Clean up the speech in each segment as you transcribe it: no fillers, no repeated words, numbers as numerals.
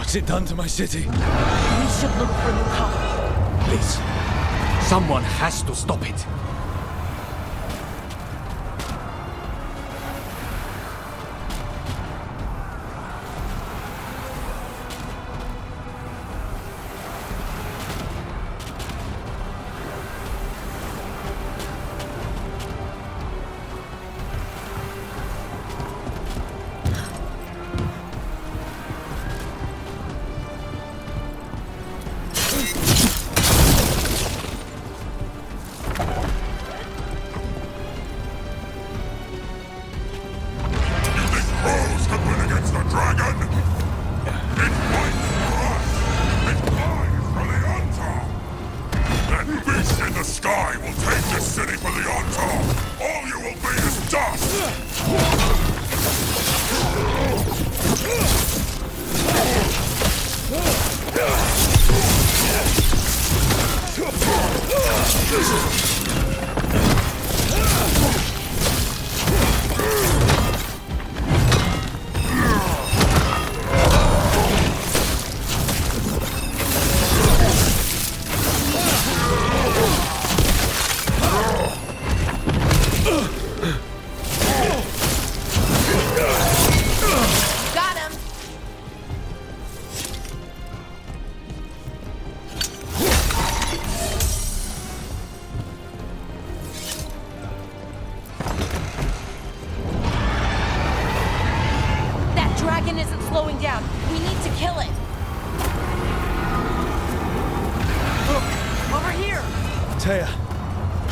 What's it done to my city? We should look for a new colony. Please. Someone has to stop it.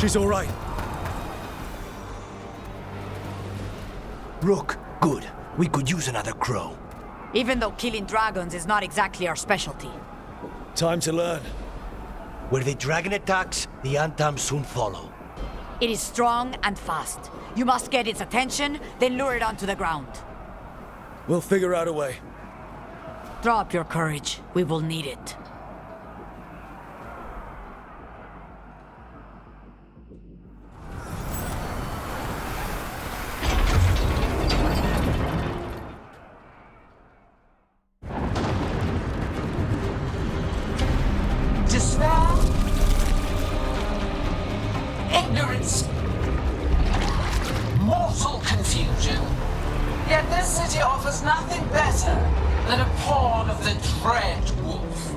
She's all right. Rook, good. We could use another crow. Even though killing dragons is not exactly our specialty. Time to learn. Where the dragon attacks, the Antam soon follow. It is strong and fast. You must get its attention, then lure it onto the ground. We'll figure out a way. Drop your courage. We will need it. Ignorance. Mortal confusion. Yet this city offers nothing better than a pawn of the Dread Wolf.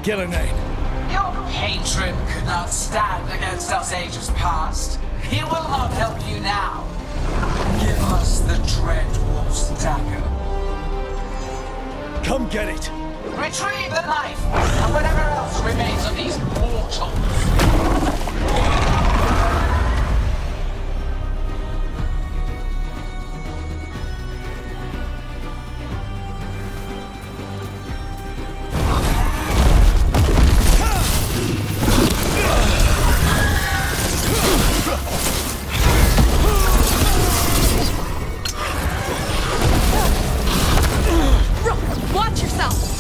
Gillenane. Your patron could not stand against us ages past. He will not help you now. Give us the Dread Wolf's dagger. Come get it. Retrieve the knife and whatever else remains of these mortals. Watch yourself!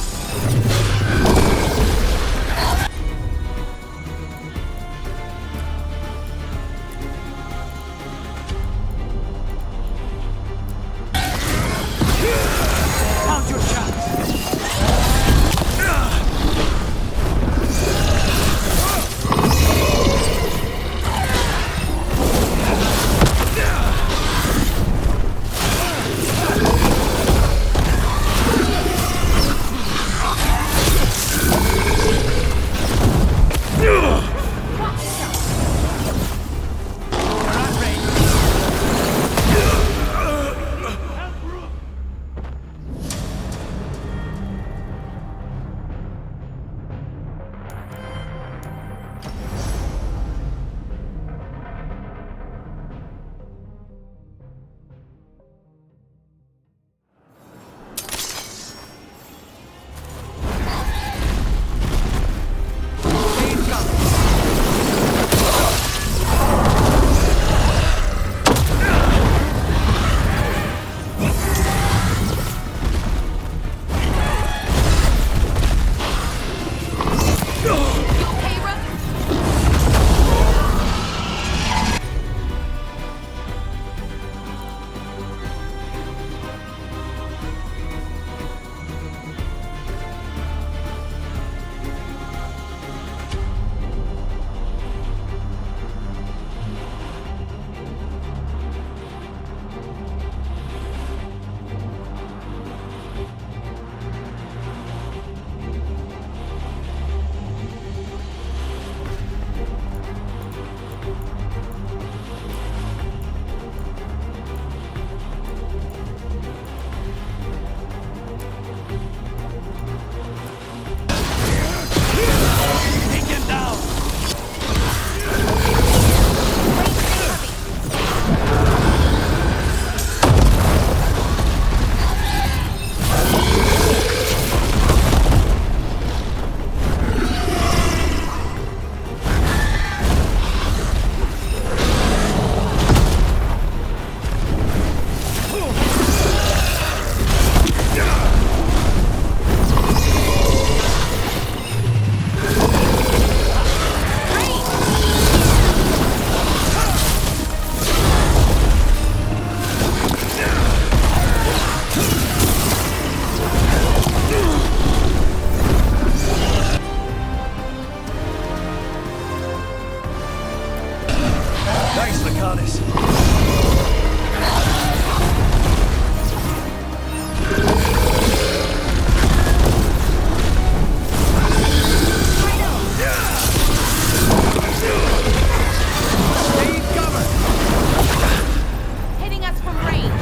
Arcanis. Hitting us from range.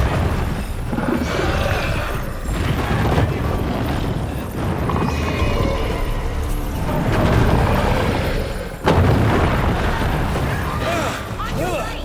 On your right.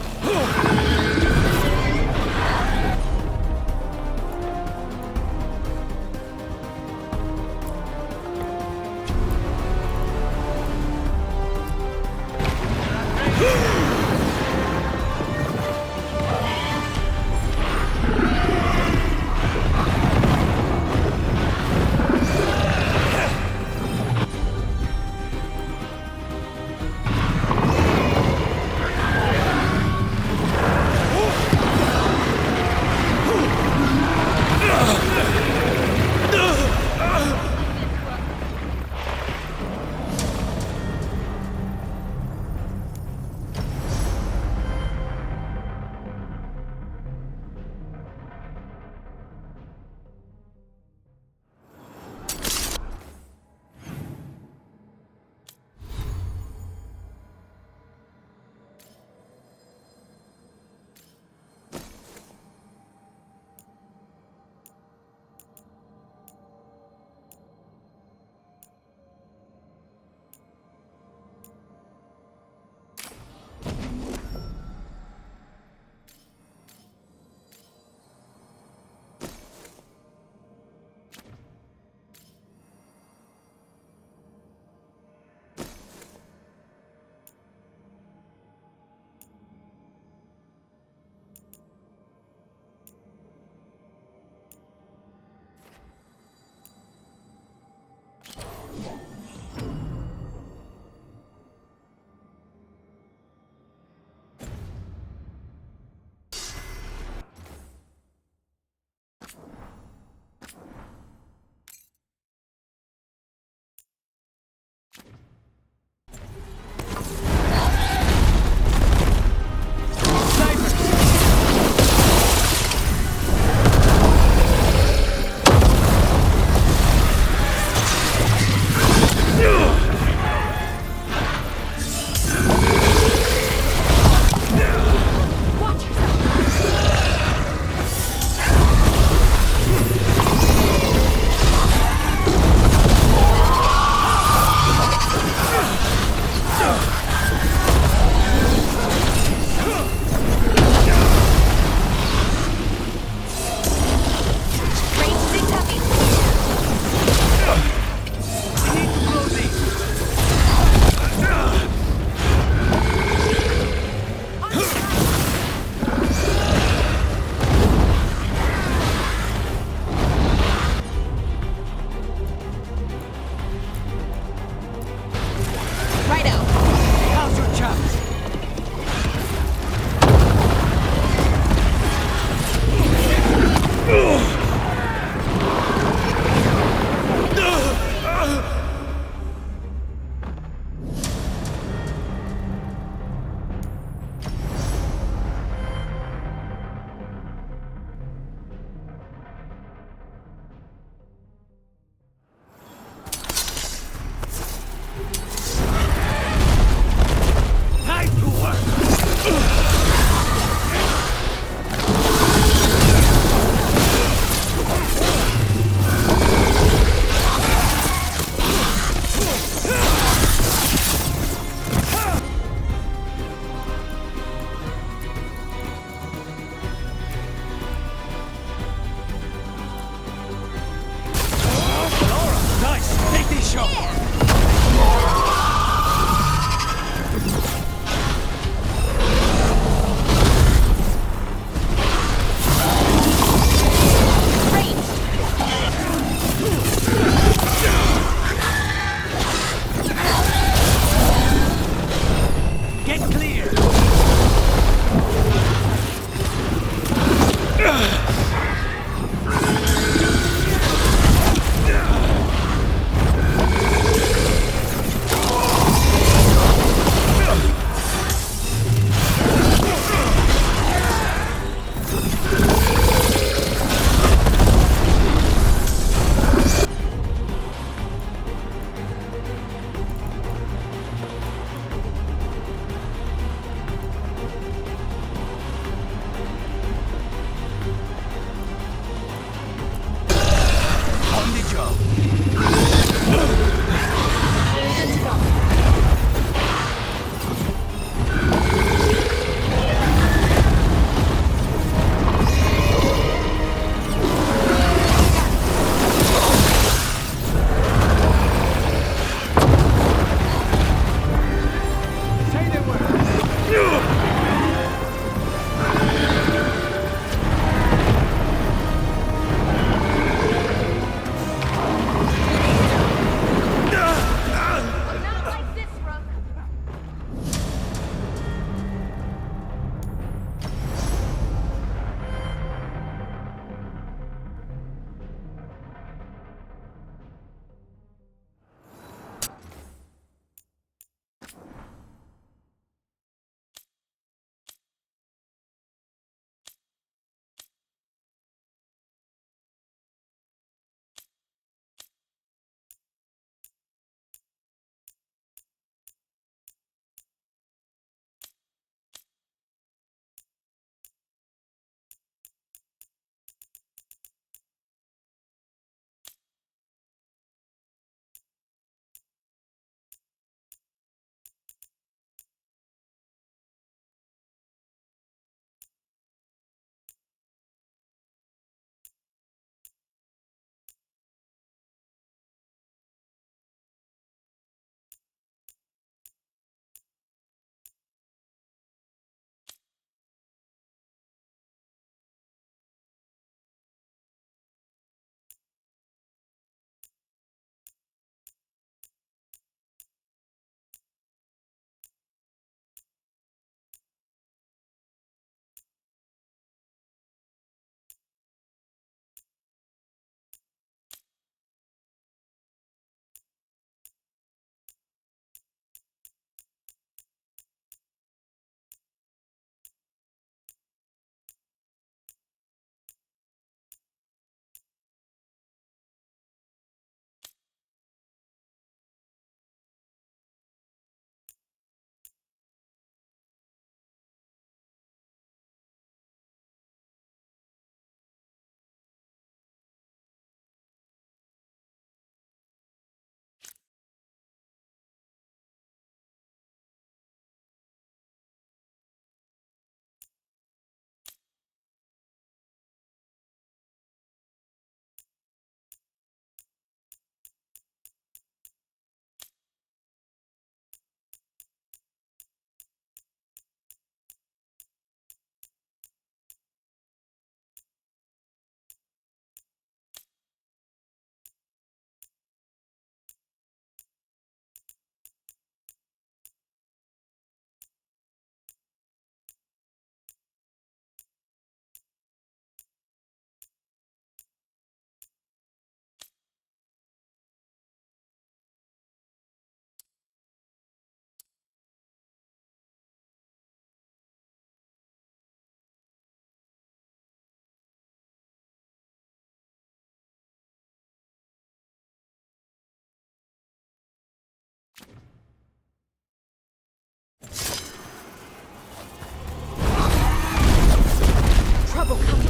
Trouble coming.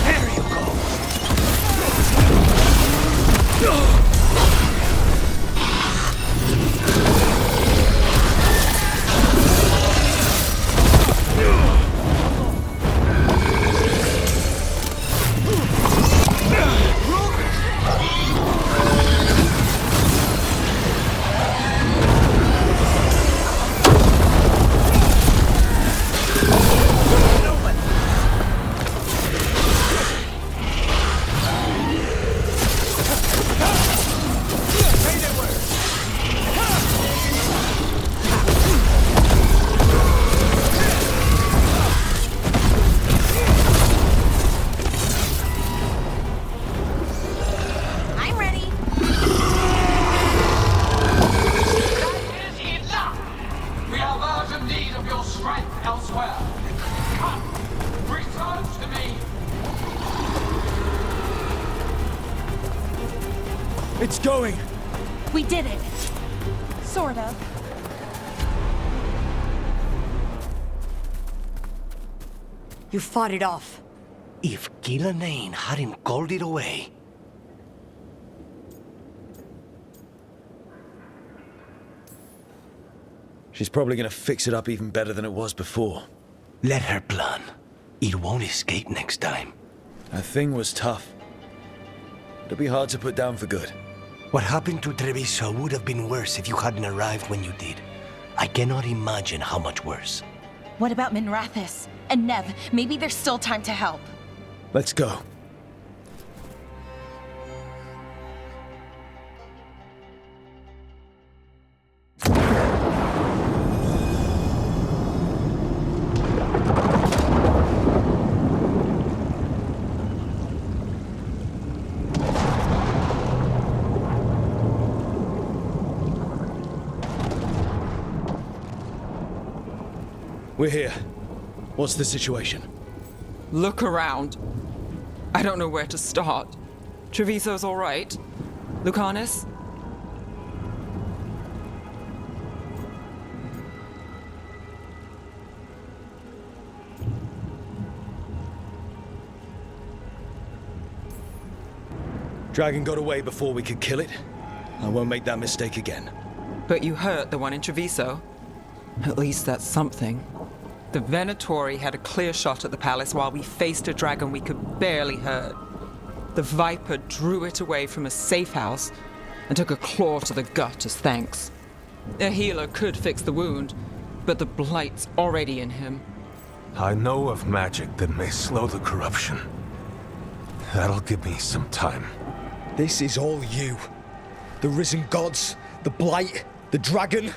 There you go! I'm ready. That is enough! We have urgent need of your strength elsewhere. Come, return to me! It's going! We did it. Sort of. You fought it off. If Gillenane hadn't called it away. She's probably gonna fix it up even better than it was before. Let her plan. It won't escape next time. That thing was tough. It'll be hard to put down for good. What happened to Treviso would have been worse if you hadn't arrived when you did. I cannot imagine how much worse. What about Minrathis? And Nev, maybe there's still time to help. Let's go. We're here. What's the situation? Look around. I don't know where to start. Treviso's all right. Lucanus? Dragon got away before we could kill it. I won't make that mistake again. But you hurt the one in Treviso. At least that's something. The Venatori had a clear shot at the palace while we faced a dragon we could barely hurt. The Viper drew it away from a safe house and took a claw to the gut as thanks. A healer could fix the wound, but the blight's already in him. I know of magic that may slow the corruption. That'll give me some time. This is all you. The risen gods, the blight, the dragon.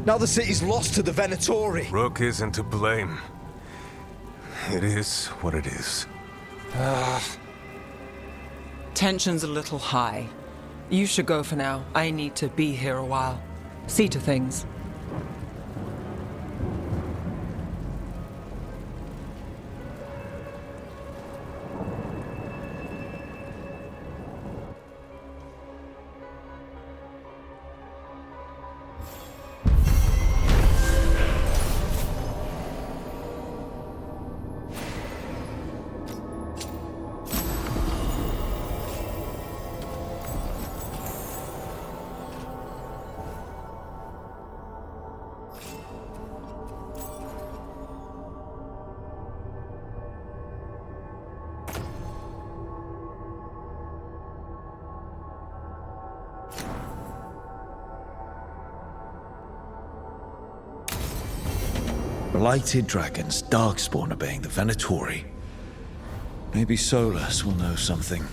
Now the city's lost to the Venatori. Rook isn't to blame. It is what it is. Tension's a little high. You should go for now. I need to be here a while. See to things. Blighted dragons, darkspawn obeying the Venatori. Maybe Solus will know something.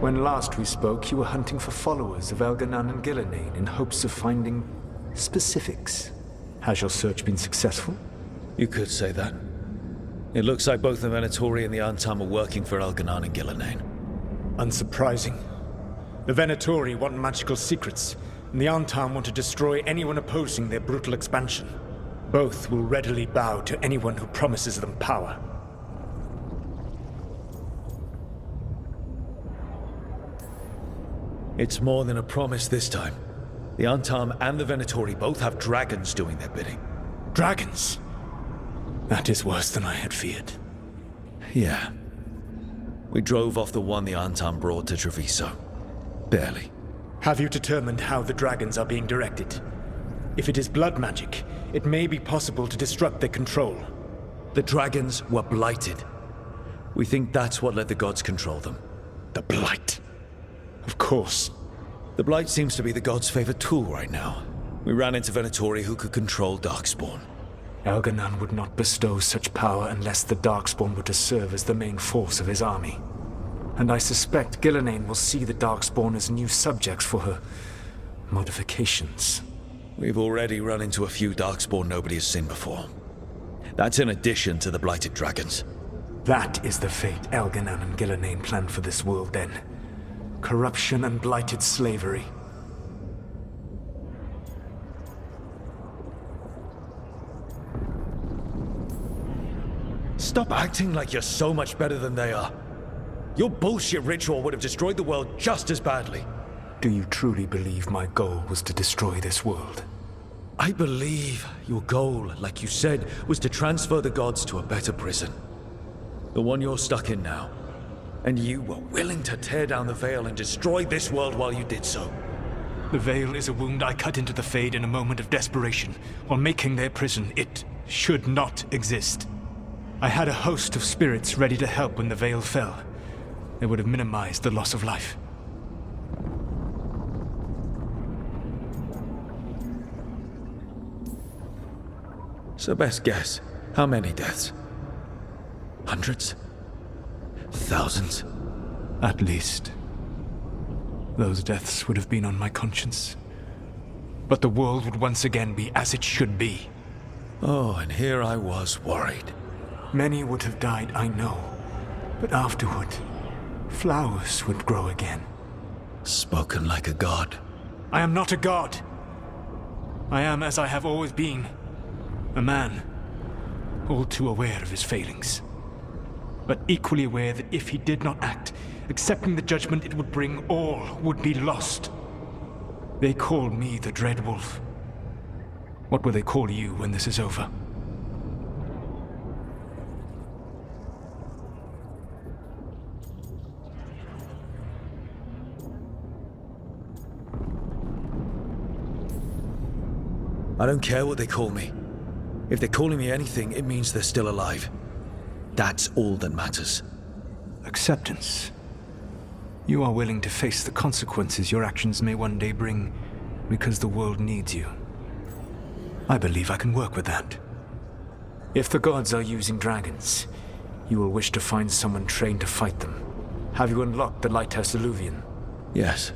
When last we spoke, you were hunting for followers of Elganan and Gillenane in hopes of finding specifics. Has your search been successful? You could say that. It looks like both the Venatori and the Antam are working for Elganan and Gillenane. Unsurprising. The Venatori want magical secrets, and the Antam want to destroy anyone opposing their brutal expansion. Both will readily bow to anyone who promises them power. It's more than a promise this time. The Antam and the Venatori both have dragons doing their bidding. Dragons? That is worse than I had feared. Yeah. We drove off the one the Antam brought to Treviso. Barely. Have you determined how the dragons are being directed? If it is blood magic, it may be possible to disrupt their control. The dragons were blighted. We think that's what let the gods control them. The Blight. Of course. The Blight seems to be the gods' favorite tool right now. We ran into Venatori who could control Darkspawn. Elganan would not bestow such power unless the Darkspawn were to serve as the main force of his army. And I suspect Gillenane will see the Darkspawn as new subjects for her modifications. We've already run into a few Darkspawn nobody has seen before. That's in addition to the blighted dragons. That is the fate Elganan and Gillenane planned for this world then. Corruption and blighted slavery. Stop acting like you're so much better than they are. Your bullshit ritual would have destroyed the world just as badly. Do you truly believe my goal was to destroy this world? I believe your goal, like you said, was to transfer the gods to a better prison. The one you're stuck in now. And you were willing to tear down the veil and destroy this world while you did so. The veil is a wound I cut into the Fade in a moment of desperation, while making their prison. It should not exist. I had a host of spirits ready to help when the veil fell. They would have minimized the loss of life. So best guess, how many deaths? Hundreds? Thousands? At least. Those deaths would have been on my conscience. But the world would once again be as it should be. Oh, and here I was worried. Many would have died, I know. But afterward, flowers would grow again. Spoken like a god. I am not a god. I am as I have always been. A man. All too aware of his failings. But equally aware that if he did not act, accepting the judgment it would bring, all would be lost. They call me the Dread Wolf. What will they call you when this is over? I don't care what they call me. If they're calling me anything, it means they're still alive. That's all that matters. Acceptance. You are willing to face the consequences your actions may one day bring because the world needs you. I believe I can work with that. If the gods are using dragons, you will wish to find someone trained to fight them. Have you unlocked the Lighthouse Illuvian? Yes.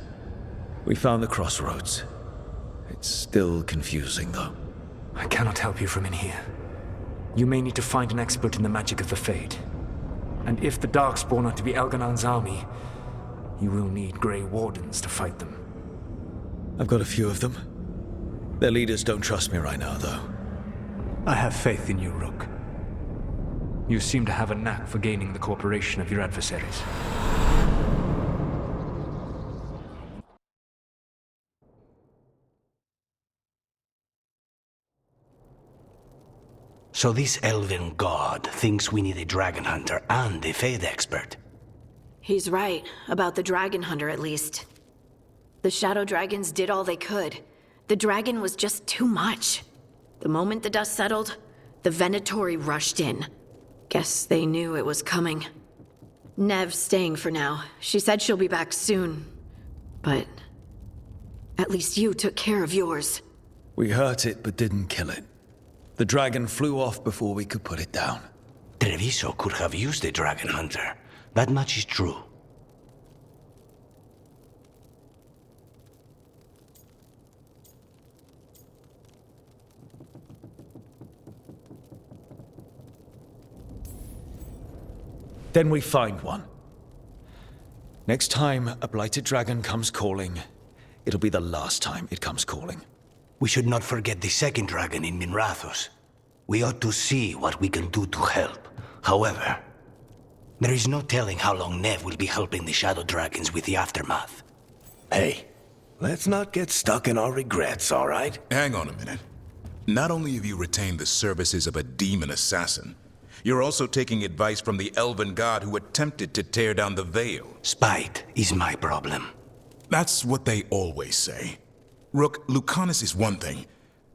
We found the crossroads. It's still confusing, though. I cannot help you from in here. You may need to find an expert in the magic of the Fade. And if the Darkspawn are to be Elganan's army, you will need Grey Wardens to fight them. I've got a few of them. Their leaders don't trust me right now, though. I have faith in you, Rook. You seem to have a knack for gaining the cooperation of your adversaries. So this elven god thinks we need a dragon hunter and a Fade expert. He's right, about the dragon hunter at least. The shadow dragons did all they could. The dragon was just too much. The moment the dust settled, the Venatori rushed in. Guess they knew it was coming. Nev's staying for now. She said she'll be back soon. But at least you took care of yours. We hurt it, but didn't kill it. The dragon flew off before we could put it down. Treviso could have used a dragon hunter. That much is true. Then we find one. Next time a blighted dragon comes calling, it'll be the last time it comes calling. We should not forget the second dragon in Minrathos. We ought to see what we can do to help. However, there is no telling how long Nev will be helping the Shadow Dragons with the aftermath. Hey, let's not get stuck in our regrets, all right? Hang on a minute. Not only have you retained the services of a demon assassin, you're also taking advice from the elven god who attempted to tear down the veil. Spite is my problem. That's what they always say. Rook, Lucanus is one thing,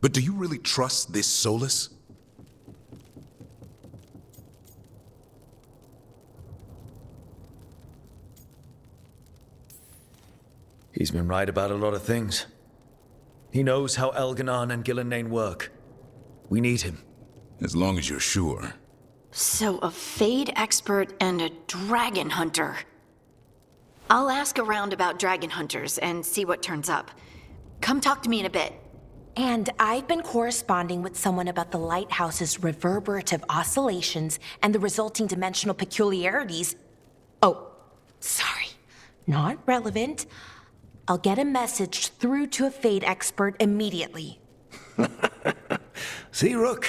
but do you really trust this Solus? He's been right about a lot of things. He knows how Elganon and Gillenane work. We need him. As long as you're sure. So, a Fade expert and a dragon hunter. I'll ask around about dragon hunters and see what turns up. Come talk to me in a bit. And I've been corresponding with someone about the lighthouse's reverberative oscillations and the resulting dimensional peculiarities. Oh, sorry. Not relevant. I'll get a message through to a Fade expert immediately. See, Rook?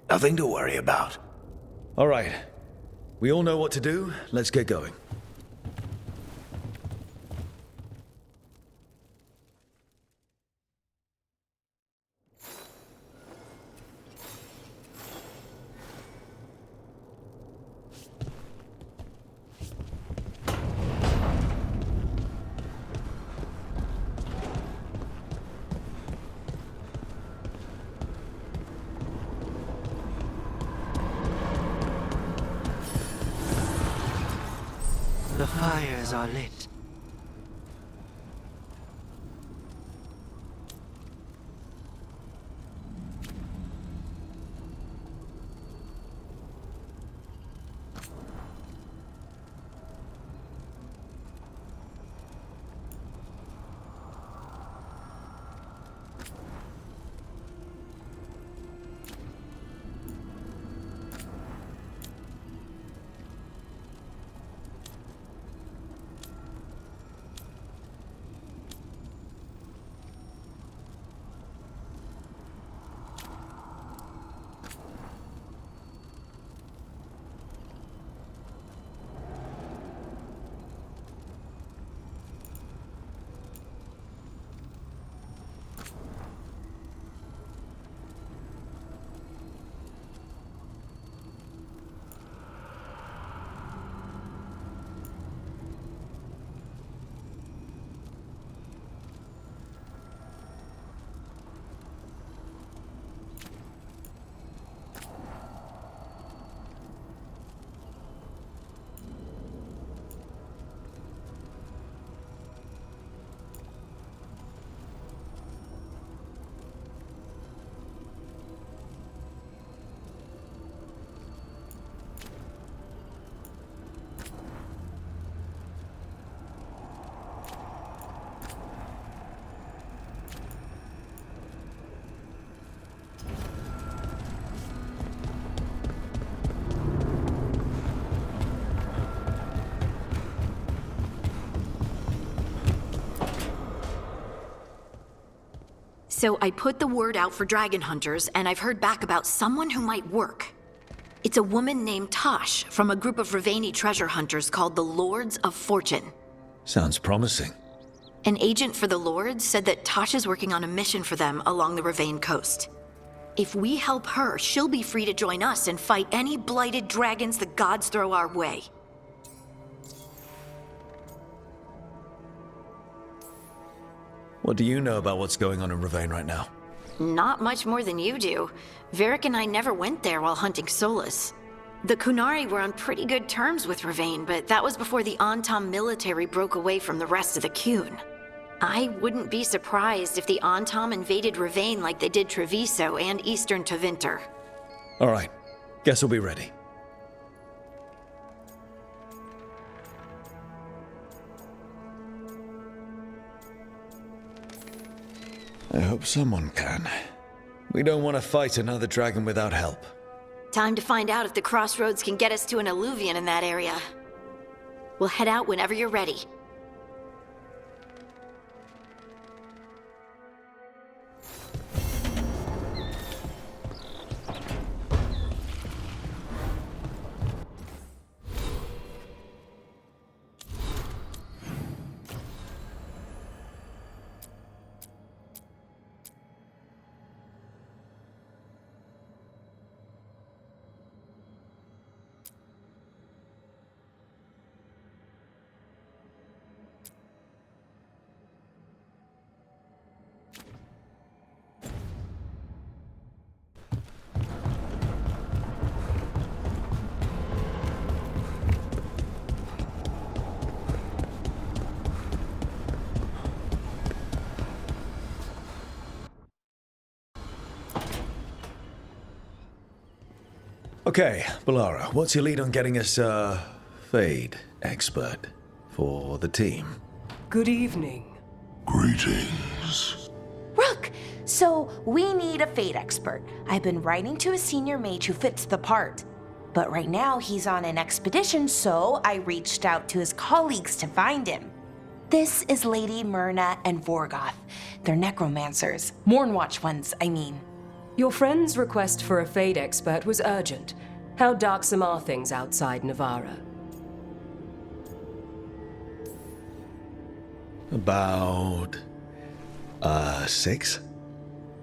Nothing to worry about. All right. We all know what to do. Let's get going. The fires are lit. So I put the word out for dragon hunters, and I've heard back about someone who might work. It's a woman named Tosh from a group of Ravani treasure hunters called the Lords of Fortune. Sounds promising. An agent for the Lords said that Tosh is working on a mission for them along the Ravane coast. If we help her, she'll be free to join us and fight any blighted dragons the gods throw our way. What do you know about what's going on in Ravane right now? Not much more than you do. Varric and I never went there while hunting Solus. The Kunari were on pretty good terms with Ravane, but that was before the Antam military broke away from the rest of the Kun. I wouldn't be surprised if the Antam invaded Ravane like they did Treviso and Eastern Tevinter. All right. Guess we'll be ready. I hope someone can. We don't want to fight another dragon without help. Time to find out if the crossroads can get us to an alluvion in that area. We'll head out whenever you're ready. Okay, Balara, what's your lead on getting us a Fade expert for the team? Good evening. Greetings. Rook! So, we need a Fate expert. I've been writing to a senior mage who fits the part. But right now, he's on an expedition, so I reached out to his colleagues to find him. This is Lady Myrna and Vorgoth. They're necromancers. Mournwatch ones, I mean. Your friend's request for a Fade expert was urgent. How darksome are things outside Navarra? About... 6?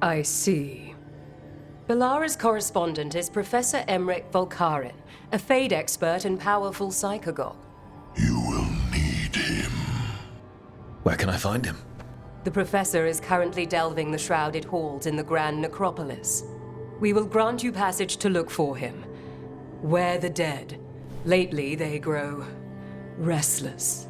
I see. Balara's correspondent is Professor Emmerich Volkaren, a Fade expert and powerful psychagogue. You will need him. Where can I find him? The Professor is currently delving the shrouded halls in the Grand Necropolis. We will grant you passage to look for him. Where the dead. Lately, they grow restless.